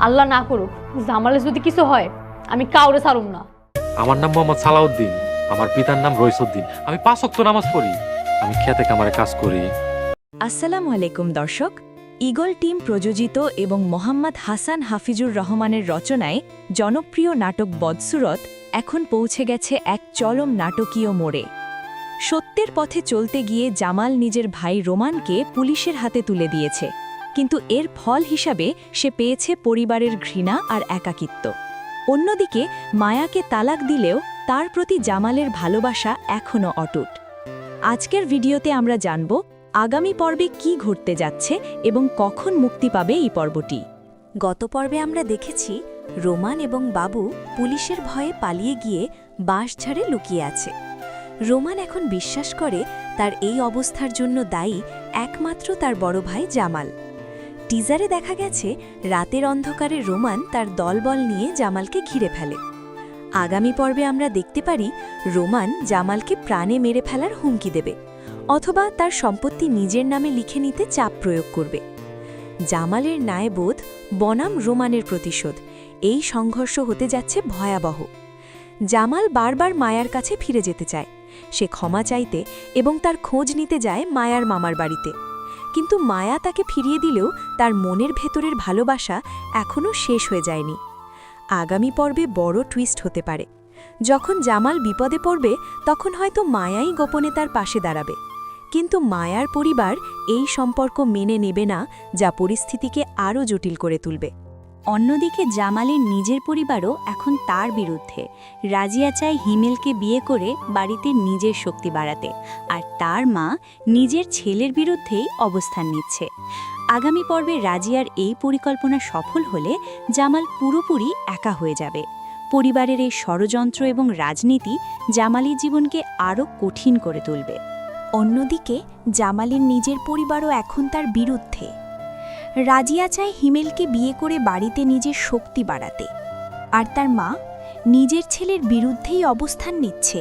আল্লাহ না করুক, জামালের যদি কিছু হয় আমি কাউরে ছাড়ুম না। আমার নাম মোহাম্মদ সালাউদ্দিন, আমার পিতার নাম রইসুদ্দিন। আমি 5 ওয়াক্ত নামাজ পড়ি, আমি খেতে কামারে কাজ করি। আসসালামু আলাইকুম দর্শক। ঈগল টিম প্রযোজিত এবং মোহাম্মদ হাসান হাফিজুর রহমানের রচনায় জনপ্রিয় নাটক বদসুরত এখন পৌঁছে গেছে এক চরম নাটকীয় মোড়ে। সত্যের পথে চলতে গিয়ে জামাল নিজের ভাই রোমানকে পুলিশের হাতে তুলে দিয়েছে, কিন্তু এর ফল হিসাবে সে পেয়েছে পরিবারের ঘৃণা আর একাকিত্ব। অন্যদিকে মায়াকে তালাক দিলেও তার প্রতি জামালের ভালোবাসা এখনও অটুট। আজকের ভিডিওতে আমরা জানব আগামী পর্বে কি ঘটতে যাচ্ছে এবং কখন মুক্তি পাবে এই পর্বটি। গত পর্বে আমরা দেখেছি রোমান এবং বাবু পুলিশের ভয়ে পালিয়ে গিয়ে বাঁশঝাড়ে লুকিয়ে আছে। রোমান এখন বিশ্বাস করে তার এই অবস্থার জন্য দায়ী একমাত্র তার বড় ভাই জামাল। টিজারে দেখা গেছে রাতের অন্ধকারে রোমান তার দলবল নিয়ে জামালকে ঘিরে ফেলে। আগামী পর্বে আমরা দেখতে পারি রোমান জামালকে প্রাণে মেরে ফেলার হুমকি দেবে, অথবা তার সম্পত্তি নিজের নামে লিখে নিতে চাপ প্রয়োগ করবে। জামালের ন্যায়বোধ বনাম রোমানের প্রতিশোধ, এই সংঘর্ষ হতে যাচ্ছে ভয়াবহ। জামাল বারবার মায়ার কাছে ফিরে যেতে চায়, সে ক্ষমা চাইতে এবং তার খোঁজ নিতে যায় মায়ার মামার বাড়িতে। কিন্তু মায়া তাকে ফিরিয়ে দিলেও তার মনের ভেতরের ভালোবাসা এখনও শেষ হয়ে যায়নি। আগামী পর্বে বড় টুইস্ট হতে পারে। যখন জামাল বিপদে পড়বে তখন হয়তো মায়াই গোপনে তার পাশে দাঁড়াবে, কিন্তু মায়ার পরিবার এই সম্পর্ক মেনে নেবে না, যা পরিস্থিতিকে আরও জটিল করে তুলবে। অন্যদিকে জামালের নিজের পরিবারও এখন তার বিরুদ্ধে। রাজিয়া চায় হিমেলকে বিয়ে করে বাড়িতে নিজের শক্তি বাড়াতে, আর তার মা নিজের ছেলের বিরুদ্ধেই অবস্থান নিচ্ছে। আগামী পর্বে রাজিয়ার এই পরিকল্পনা সফল হলে জামাল পুরোপুরি একা হয়ে যাবে। পরিবারের এই ষড়যন্ত্র এবং রাজনীতি জামালের জীবনকে আরও কঠিন করে তুলবে। অন্যদিকে জামালের নিজের পরিবারও এখন তার বিরুদ্ধে। রাজিয়া চায় হিমেলকে বিয়ে করে বাড়িতে নিজের শক্তি বাড়াতে, আর তার মা নিজের ছেলের বিরুদ্ধেই অবস্থান নিচ্ছে।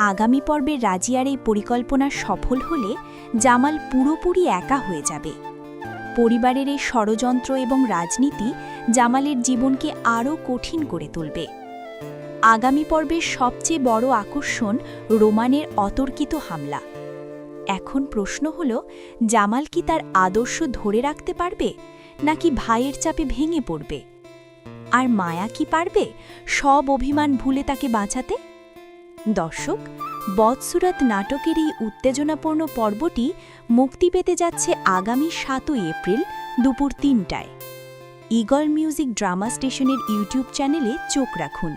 আগামী পর্বে রাজিয়ার এই পরিকল্পনা সফল হলে জামাল পুরোপুরি একা হয়ে যাবে। পরিবারের এই ষড়যন্ত্র এবং রাজনীতি জামালের জীবনকে আরও কঠিন করে তুলবে। আগামী পর্বের সবচেয়ে বড় আকর্ষণ রোমানের অতর্কিত হামলা। এখন প্রশ্ন হল, জামাল কি তার আদর্শ ধরে রাখতে পারবে, নাকি ভাইয়ের চাপে ভেঙে পড়বে? আর মায়া কি পারবে সব অভিমান ভুলে তাকে বাঁচাতে? দর্শক, বদসুরত নাটকের এই উত্তেজনাপূর্ণ পর্বটি মুক্তি পেতে যাচ্ছে আগামী 7 এপ্রিল দুপুর 3টায়। ঈগল মিউজিক ড্রামা স্টেশনের ইউটিউব চ্যানেলে চোখ রাখুন।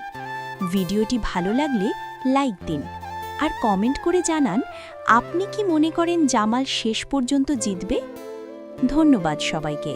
ভিডিওটি ভালো লাগলে লাইক দিন, আর কমেন্ট করে জানান আপনি কি মনে করেন জামাল শেষ পর্যন্ত জিতবে। ধন্যবাদ সবাইকে।